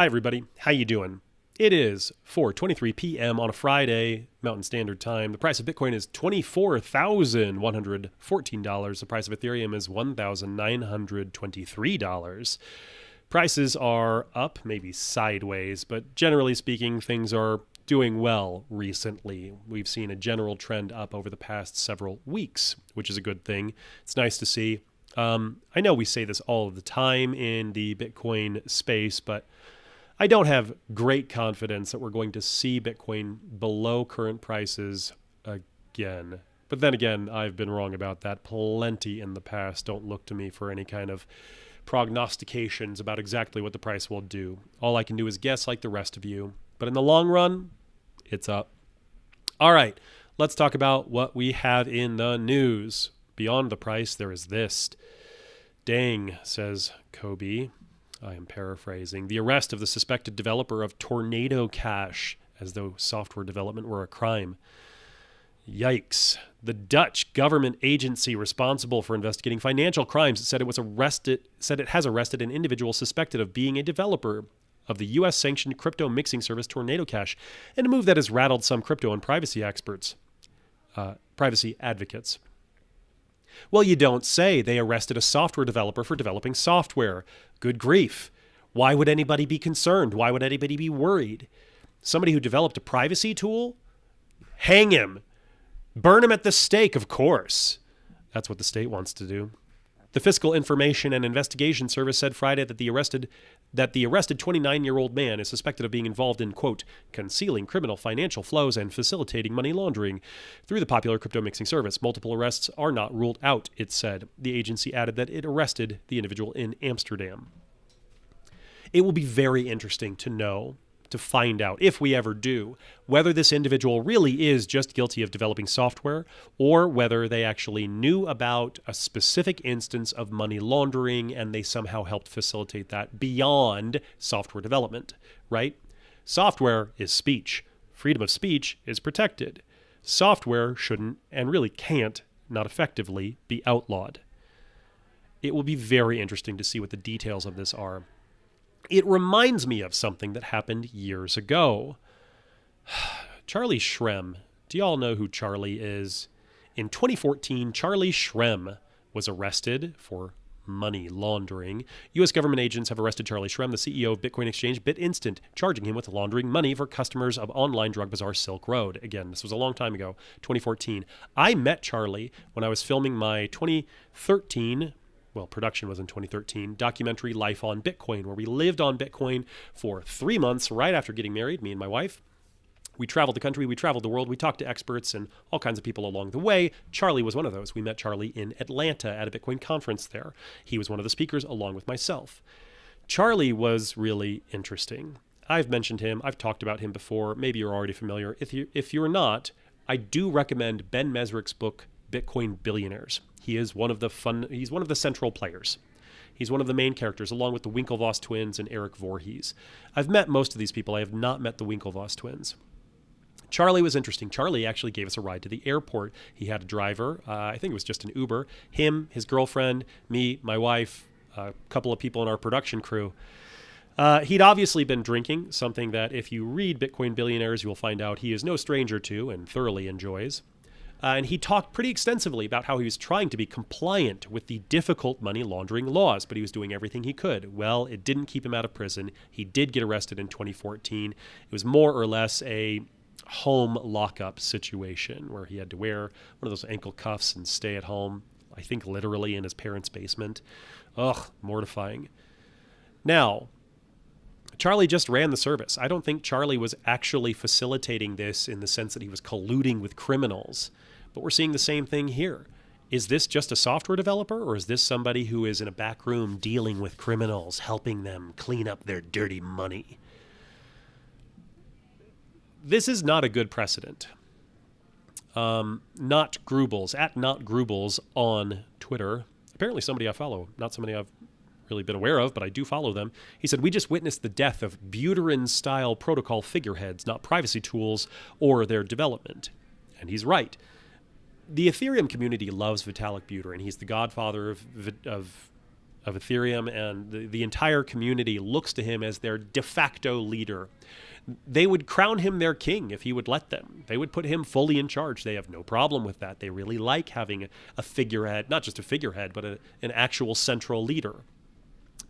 Hi everybody, how you doing? It is 4:23 p.m. on a Friday, Mountain Standard Time. The price of Bitcoin is $24,114. The price of Ethereum is $1,923. Prices are up, maybe sideways, but generally speaking, things are doing well recently. We've seen a general trend up over the past several weeks, which is a good thing. It's nice to see. I know we say this all of the time in the Bitcoin space, but I don't have great confidence that we're going to see Bitcoin below current prices again. But then again, I've been wrong about that plenty in the past. Don't look to me for any kind of prognostications about exactly what the price will do. All I can do is guess like the rest of you. But in the long run, it's up. All right, let's talk about what we have in the news. Beyond the price, there is this. Dang, says Kobe. I am paraphrasing. The arrest of the suspected developer of Tornado Cash, as though software development were a crime. Yikes. The Dutch government agency responsible for investigating financial crimes said it has arrested an individual suspected of being a developer of the U.S. sanctioned crypto mixing service Tornado Cash, in a move that has rattled some crypto and privacy advocates. Well, you don't say. They arrested a software developer for developing software. Good grief. Why would anybody be concerned? Why would anybody be worried? Somebody who developed a privacy tool? Hang him. Burn him at the stake, of course. That's what the state wants to do. The Fiscal Information and Investigation Service said Friday that the arrested 29-year-old man is suspected of being involved in, quote, concealing criminal financial flows and facilitating money laundering through the popular crypto mixing service. Multiple arrests are not ruled out, it said. The agency added that it arrested the individual in Amsterdam. It will be very interesting to find out, if we ever do, whether this individual really is just guilty of developing software or whether they actually knew about a specific instance of money laundering and they somehow helped facilitate that beyond software development, right? Software is speech. Freedom of speech is protected. Software shouldn't and really can't, not effectively, be outlawed. It will be very interesting to see what the details of this are. It reminds me of something that happened years ago. Charlie Shrem. Do y'all know who Charlie is? In 2014, Charlie Shrem was arrested for money laundering. U.S. government agents have arrested Charlie Shrem, the CEO of Bitcoin exchange BitInstant, charging him with laundering money for customers of online drug bazaar Silk Road. Again, this was a long time ago, 2014. I met Charlie when I was filming my 2013 production was in 2013, documentary Life on Bitcoin, where we lived on Bitcoin for 3 months right after getting married, me and my wife. We traveled the country, we traveled the world, we talked to experts and all kinds of people along the way. Charlie was one of those. We met Charlie in Atlanta at a Bitcoin conference there. He was one of the speakers along with myself. Charlie was really interesting. I've mentioned him, I've talked about him before, maybe you're already familiar. If you're not, I do recommend Ben Mesrick's book, Bitcoin Billionaires. He's one of the central players. He's one of the main characters, along with the Winklevoss twins and Eric Voorhees. I've met most of these people. I have not met the Winklevoss twins. Charlie was interesting. Charlie actually gave us a ride to the airport. He had a driver. I think it was just an Uber. Him, his girlfriend, me, my wife, a couple of people in our production crew. He'd obviously been drinking, something that if you read Bitcoin Billionaires, you'll find out he is no stranger to and thoroughly enjoys. And he talked pretty extensively about how he was trying to be compliant with the difficult money laundering laws, but he was doing everything he could. Well, it didn't keep him out of prison. He did get arrested in 2014. It was more or less a home lockup situation where he had to wear one of those ankle cuffs and stay at home, I think literally in his parents' basement. Ugh, mortifying. Now, Charlie just ran the service. I don't think Charlie was actually facilitating this in the sense that he was colluding with criminals. But we're seeing the same thing here. Is this just a software developer, or is this somebody who is in a back room dealing with criminals, helping them clean up their dirty money? This is not a good precedent. Not Grubles, at Not Grubles on Twitter. Apparently somebody I follow, not somebody I've really been aware of, but I do follow them. He said, we just witnessed the death of Buterin-style protocol figureheads, not privacy tools or their development. And he's right. The Ethereum community loves Vitalik Buterin. He's the godfather of of Ethereum, and the entire community looks to him as their de facto leader. They would crown him their king if he would let them. They would put him fully in charge. They have no problem with that. They really like having a figurehead, not just a figurehead, but an actual central leader.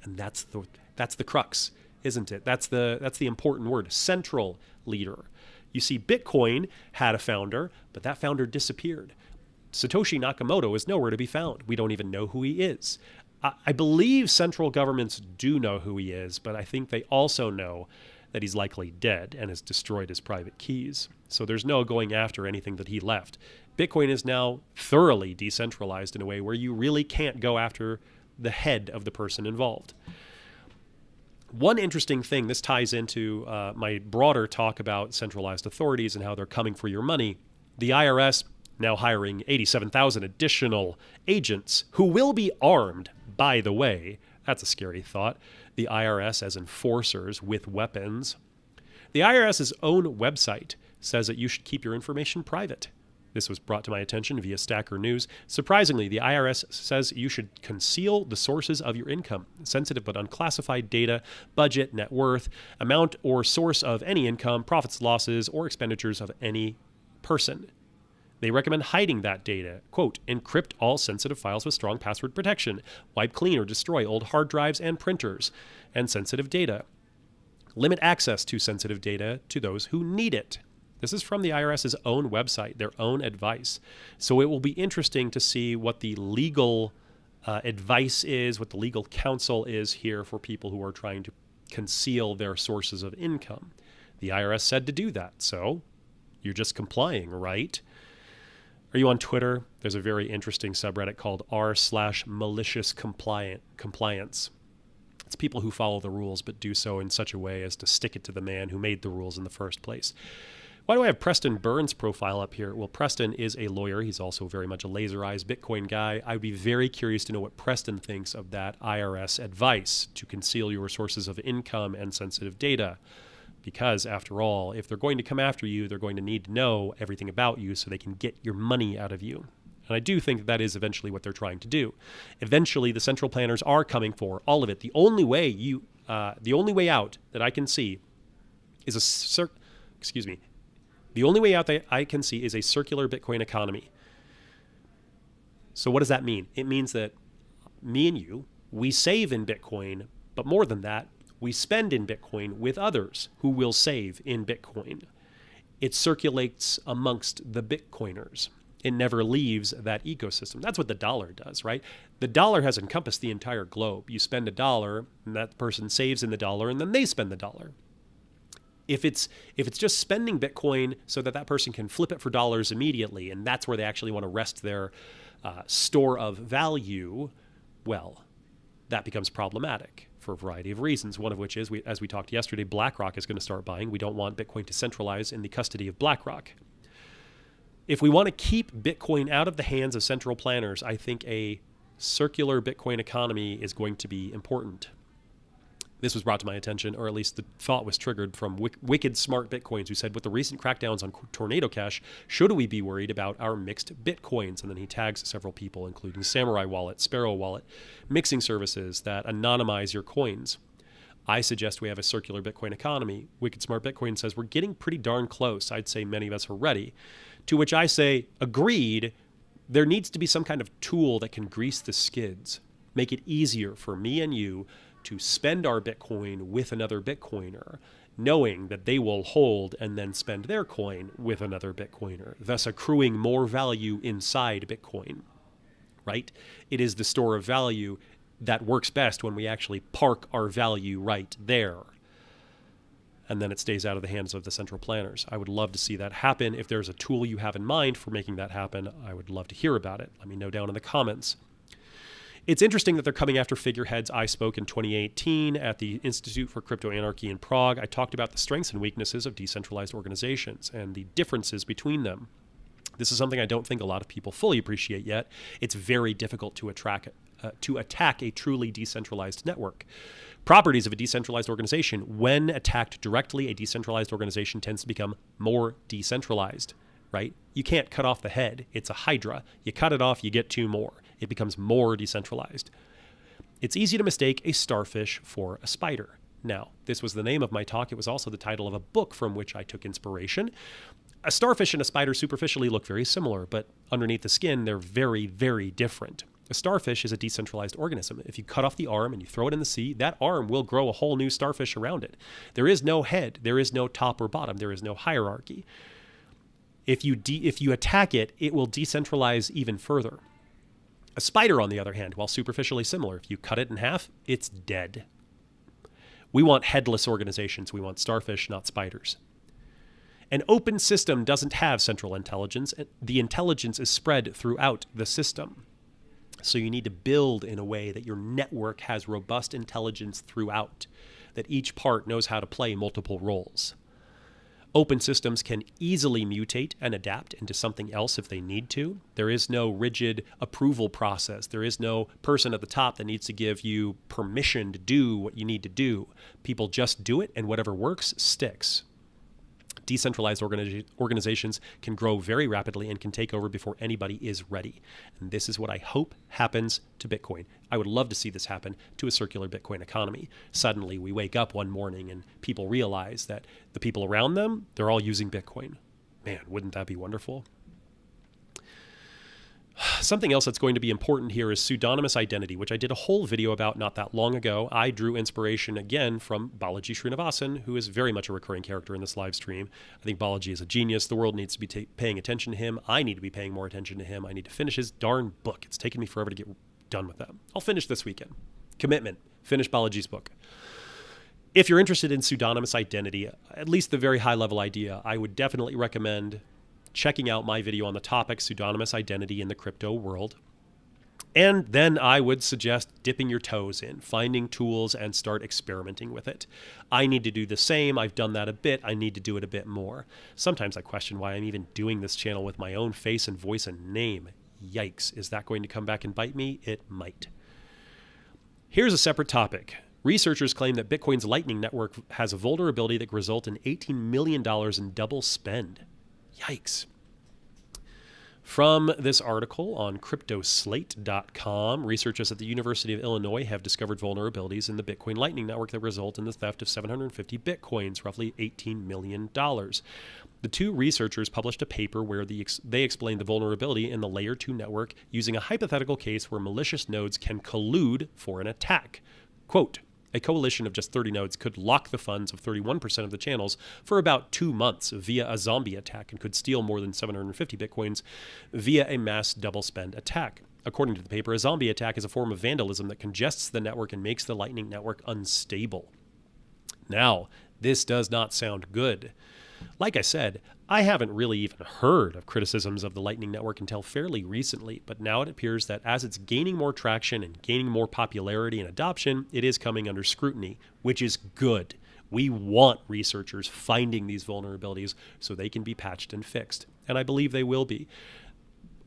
And that's the crux, isn't it? That's the important word, central leader. You see, Bitcoin had a founder, but that founder disappeared. Satoshi Nakamoto is nowhere to be found. We don't even know who he is. I believe central governments do know who he is, but I think they also know that he's likely dead and has destroyed his private keys. So there's no going after anything that he left. Bitcoin is now thoroughly decentralized in a way where you really can't go after the head of the person involved. One interesting thing, this ties into my broader talk about centralized authorities and how they're coming for your money. The IRS now hiring 87,000 additional agents who will be armed, by the way. That's a scary thought. The IRS as enforcers with weapons. The IRS's own website says that you should keep your information private. This was brought to my attention via Stacker News. Surprisingly, the IRS says you should conceal the sources of your income, sensitive but unclassified data, budget, net worth, amount or source of any income, profits, losses, or expenditures of any person. They recommend hiding that data. Quote, encrypt all sensitive files with strong password protection. Wipe clean or destroy old hard drives and printers and sensitive data. Limit access to sensitive data to those who need it. This is from the IRS's own website, their own advice. So it will be interesting to see what the legal advice is, what the legal counsel is here for people who are trying to conceal their sources of income. The IRS said to do that, so you're just complying, right? Are you on Twitter? There's a very interesting subreddit called r/malicious compliance. It's people who follow the rules but do so in such a way as to stick it to the man who made the rules in the first place. Why do I have Preston Burns' profile up here? Well, Preston is a lawyer. He's also very much a laser-eyes Bitcoin guy. I'd be very curious to know what Preston thinks of that IRS advice to conceal your sources of income and sensitive data. Because, after all, if they're going to come after you, they're going to need to know everything about you so they can get your money out of you. And I do think that is eventually what they're trying to do. Eventually, the central planners are coming for all of it. The only way out that I can see is the only way out that I can see is a circular Bitcoin economy. So what does that mean? It means that me and you, we save in Bitcoin, but more than that, we spend in Bitcoin with others who will save in Bitcoin. It circulates amongst the Bitcoiners. It never leaves that ecosystem. That's what the dollar does, right? The dollar has encompassed the entire globe. You spend $1, and that person saves in the dollar, and then they spend the dollar. If it's just spending Bitcoin so that person can flip it for dollars immediately, and that's where they actually want to rest their store of value, well, that becomes problematic for a variety of reasons, one of which is, as we talked yesterday, BlackRock is going to start buying. We don't want Bitcoin to centralize in the custody of BlackRock. If we want to keep Bitcoin out of the hands of central planners, I think a circular Bitcoin economy is going to be important. This was brought to my attention, or at least the thought was triggered from wicked smart Bitcoins who said, with the recent crackdowns on Tornado Cash, should we be worried about our mixed Bitcoins? And then he tags several people, including Samurai Wallet, Sparrow Wallet, mixing services that anonymize your coins. I suggest we have a circular Bitcoin economy. Wicked Smart Bitcoin says we're getting pretty darn close. I'd say many of us are ready. To which I say, agreed, there needs to be some kind of tool that can grease the skids, make it easier for me and you to spend our Bitcoin with another Bitcoiner, knowing that they will hold and then spend their coin with another Bitcoiner, thus accruing more value inside Bitcoin, right? It is the store of value that works best when we actually park our value right there. And then it stays out of the hands of the central planners. I would love to see that happen. If there's a tool you have in mind for making that happen, I would love to hear about it. Let me know down in the comments. It's interesting that they're coming after figureheads. I spoke in 2018 at the Institute for Crypto Anarchy in Prague. I talked about the strengths and weaknesses of decentralized organizations and the differences between them. This is something I don't think a lot of people fully appreciate yet. It's very difficult to attack a truly decentralized network. Properties of a decentralized organization: when attacked directly, a decentralized organization tends to become more decentralized, right? You can't cut off the head. It's a hydra. You cut it off, you get two more. It becomes more decentralized. It's easy to mistake a starfish for a spider. Now, this was the name of my talk. It was also the title of a book from which I took inspiration. A starfish and a spider superficially look very similar, but underneath the skin, they're very, very different. A starfish is a decentralized organism. If you cut off the arm and you throw it in the sea, that arm will grow a whole new starfish around it. There is no head. There is no top or bottom. There is no hierarchy. If you attack it, it will decentralize even further. A spider, on the other hand, while superficially similar, if you cut it in half, it's dead. We want headless organizations. We want starfish, not spiders. An open system doesn't have central intelligence. The intelligence is spread throughout the system. So you need to build in a way that your network has robust intelligence throughout, that each part knows how to play multiple roles. Open systems can easily mutate and adapt into something else if they need to. There is no rigid approval process. There is no person at the top that needs to give you permission to do what you need to do. People just do it, and whatever works sticks. Decentralized organizations can grow very rapidly and can take over before anybody is ready. And this is what I hope happens to Bitcoin. I would love to see this happen to a circular Bitcoin economy. Suddenly we wake up one morning and people realize that the people around them, they're all using Bitcoin. Man, wouldn't that be wonderful? Something else that's going to be important here is pseudonymous identity, which I did a whole video about not that long ago. I drew inspiration again from Balaji Srinivasan, who is very much a recurring character in this live stream. I think Balaji is a genius. The world needs to be paying attention to him. I need to be paying more attention to him. I need to finish his darn book. It's taken me forever to get done with that. I'll finish this weekend. Commitment. Finish Balaji's book. If you're interested in pseudonymous identity, at least the very high-level idea, I would definitely recommend checking out my video on the topic, pseudonymous identity in the crypto world. And then I would suggest dipping your toes in, finding tools and start experimenting with it. I need to do the same. I've done that a bit. I need to do it a bit more. Sometimes I question why I'm even doing this channel with my own face and voice and name. Yikes. Is that going to come back and bite me? It might. Here's a separate topic. Researchers claim that Bitcoin's Lightning Network has a vulnerability that could result in $18 million in double spend. Yikes. From this article on cryptoslate.com, researchers at the University of Illinois have discovered vulnerabilities in the Bitcoin Lightning Network that result in the theft of 750 Bitcoins, roughly $18 million. The two researchers published a paper where they explained the vulnerability in the Layer 2 network using a hypothetical case where malicious nodes can collude for an attack. Quote, a coalition of just 30 nodes could lock the funds of 31% of the channels for about 2 months via a zombie attack and could steal more than 750 Bitcoins via a mass double spend attack. According to the paper, a zombie attack is a form of vandalism that congests the network and makes the Lightning Network unstable. Now, this does not sound good. Like I said, I haven't really even heard of criticisms of the Lightning Network until fairly recently, but now it appears that as it's gaining more traction and gaining more popularity and adoption, it is coming under scrutiny, which is good. We want researchers finding these vulnerabilities so they can be patched and fixed, and I believe they will be.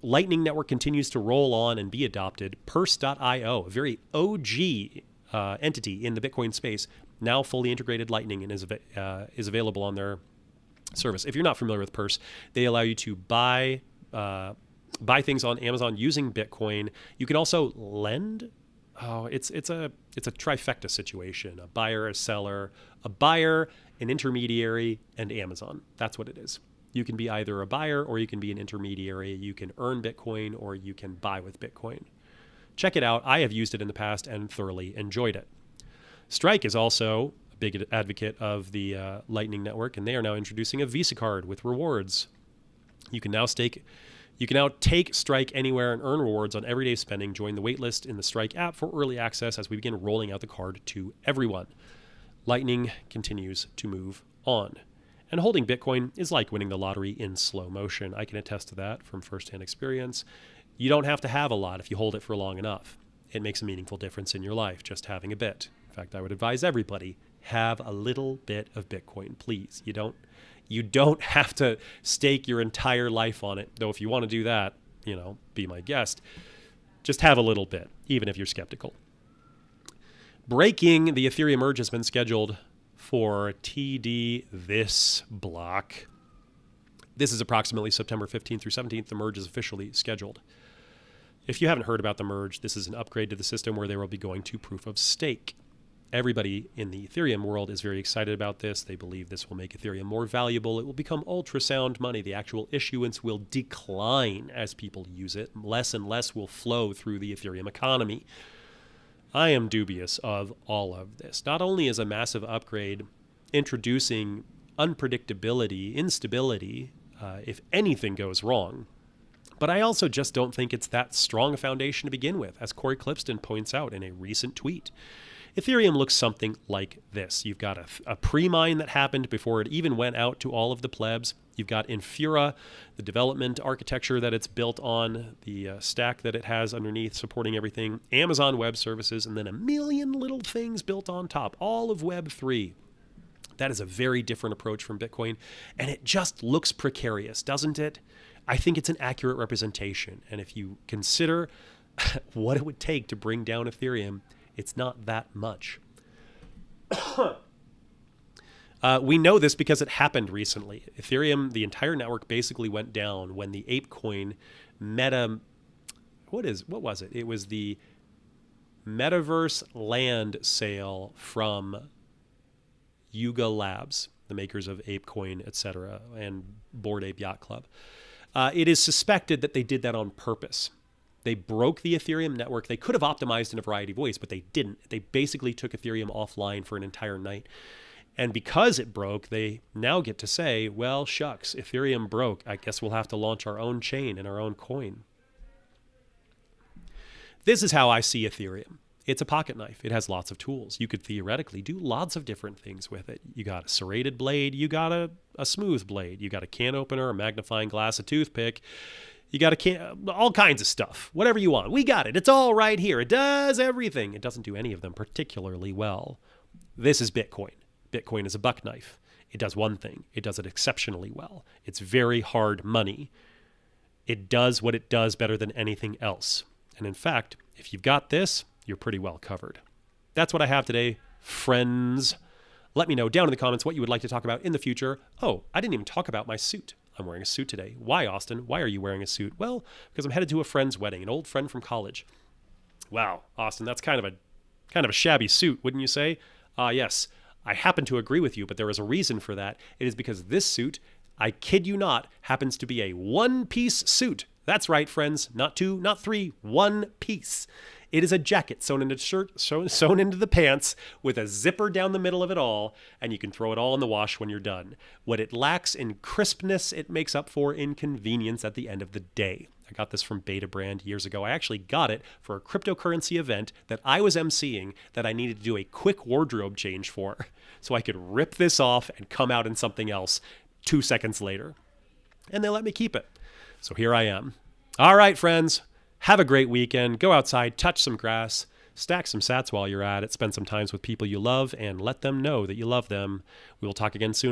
Lightning Network continues to roll on and be adopted. Purse.io, a very OG entity in the Bitcoin space, now fully integrated Lightning and is available on their service. If you're not familiar with Purse, they allow you to buy things on Amazon using Bitcoin. You can also lend. Oh, it's a trifecta situation: a buyer, a seller, a buyer, an intermediary, and Amazon. That's what it is. You can be either a buyer or you can be an intermediary. You can earn Bitcoin or you can buy with Bitcoin. Check it out. I have used it in the past and thoroughly enjoyed it. Strike is also big advocate of the Lightning Network, and they are now introducing a Visa card with rewards. You can now take Strike anywhere and earn rewards on everyday spending. Join the waitlist in the Strike app for early access as we begin rolling out the card to everyone. Lightning continues to move on. And holding Bitcoin is like winning the lottery in slow motion. I can attest to that from firsthand experience. You don't have to have a lot if you hold it for long enough. It makes a meaningful difference in your life, just having a bit. In fact, I would advise everybody, have a little bit of Bitcoin, please. You don't have to stake your entire life on it, though if you want to do that, be my guest. Just have a little bit, even if you're skeptical. Breaking, the Ethereum merge has been scheduled for TD this block. This is approximately September 15th through 17th. The merge is officially scheduled. If you haven't heard about the merge, this is an upgrade to the system where they will be going to proof of stake. Everybody in the Ethereum world is very excited about this. They believe this will make Ethereum more valuable. It will become ultrasound money. The actual issuance will decline as people use it. Less and less will flow through the Ethereum economy. I am dubious of all of this. Not only is a massive upgrade introducing unpredictability, instability, if anything goes wrong, but I also just don't think it's that strong a foundation to begin with, as Corey Clipston points out in a recent tweet. Ethereum looks something like this. You've got a pre-mine that happened before it even went out to all of the plebs. You've got Infura, the development architecture that it's built on, the stack that it has underneath supporting everything, Amazon Web Services, and then a million little things built on top, all of Web 3. That is a very different approach from Bitcoin, and it just looks precarious, doesn't it? I think it's an accurate representation, and if you consider what it would take to bring down Ethereum, it's not that much. We know this because it happened recently. Ethereum, the entire network basically went down when the ApeCoin Meta, what was it? It was the Metaverse land sale from Yuga Labs, the makers of ApeCoin, etc., and Bored Ape Yacht Club. It is suspected that they did that on purpose. They broke the Ethereum network. They could have optimized in a variety of ways, but they didn't. They basically took Ethereum offline for an entire night. And because it broke, they now get to say, well, shucks, Ethereum broke. I guess we'll have to launch our own chain and our own coin. This is how I see Ethereum. It's a pocket knife. It has lots of tools. You could theoretically do lots of different things with it. You got a serrated blade. You got a smooth blade. You got a can opener, a magnifying glass, a toothpick. You got all kinds of stuff, whatever you want. We got it. It's all right here. It does everything. It doesn't do any of them particularly well. This is Bitcoin. Bitcoin is a buck knife. It does one thing. It does it exceptionally well. It's very hard money. It does what it does better than anything else. And in fact, if you've got this, you're pretty well covered. That's what I have today, friends. Let me know down in the comments what you would like to talk about in the future. Oh, I didn't even talk about my suit. I'm wearing a suit today. Why, Austin? Why are you wearing a suit? Well, because I'm headed to a friend's wedding, an old friend from college. Wow, Austin, that's kind of a shabby suit, wouldn't you say? Yes, I happen to agree with you, but there is a reason for that. It is because this suit, I kid you not, happens to be a one-piece suit. That's right, friends. Not two, not three, one piece. It is a jacket sewn into the shirt, sewn into the pants with a zipper down the middle of it all, and you can throw it all in the wash when you're done. What it lacks in crispness, it makes up for in convenience at the end of the day. I got this from Beta Brand years ago. I actually got it for a cryptocurrency event that I was emceeing that I needed to do a quick wardrobe change for, so I could rip this off and come out in something else 2 seconds later. And they let me keep it. So here I am. All right, friends. Have a great weekend. Go outside, touch some grass, stack some sats while you're at it, spend some time with people you love, and let them know that you love them. We will talk again soon.